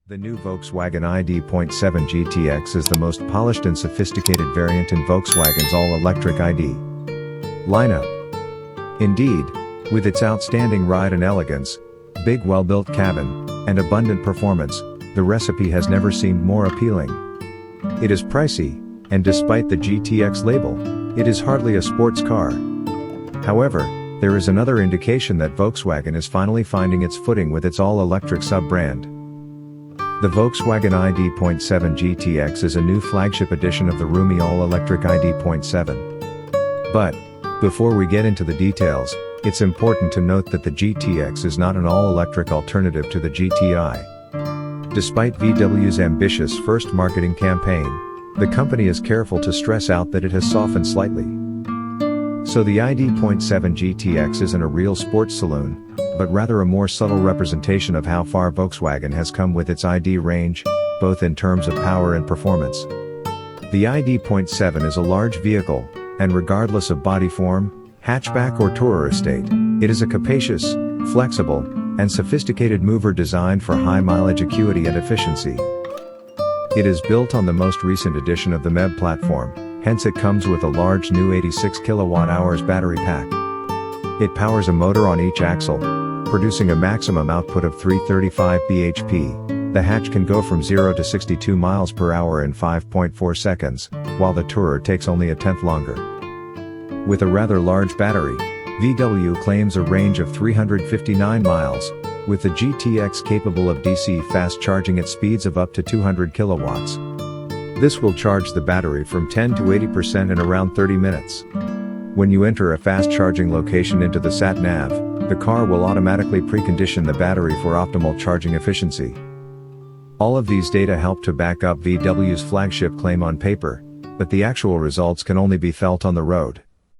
The new Volkswagen ID.7 GTX is the most polished and sophisticated variant in Volkswagen's all-electric ID lineup. Indeed, with its outstanding ride and elegance, big well-built cabin, and abundant performance, the recipe has never seemed more appealing. It is pricey, and despite the GTX label, it is hardly a sports car. However, there is another indication that Volkswagen is finally finding its footing with its all-electric sub-brand. The Volkswagen ID.7 GTX is a new flagship edition of the roomy all-electric ID.7. But, before we get into the details, it's important to note that the GTX is not an all-electric alternative to the GTI. Despite VW's ambitious first marketing campaign, the company is careful to stress out that it has softened slightly. So the ID.7 GTX isn't a real sports saloon, but rather a more subtle representation of how far Volkswagen has come with its ID range, both in terms of power and performance. The ID.7 is a large vehicle, and regardless of body form, hatchback or tourer estate, it is a capacious, flexible, and sophisticated mover designed for high-mileage acuity and efficiency. It is built on the most recent edition of the MEB platform, hence it comes with a large new 86 kWh battery pack. It powers a motor on each axle, producing a maximum output of 335 bhp. The hatch can go from 0 to 62 miles per hour in 5.4 seconds, while the tourer takes only a tenth longer. With a rather large battery, VW claims a range of 359 miles, with the GTX capable of DC fast charging at speeds of up to 200 kilowatts. This will charge the battery from 10 to 80% in around 30 minutes. When you enter a fast charging location into the sat-nav, the car will automatically precondition the battery for optimal charging efficiency. All of these data help to back up VW's flagship claim on paper, but the actual results can only be felt on the road.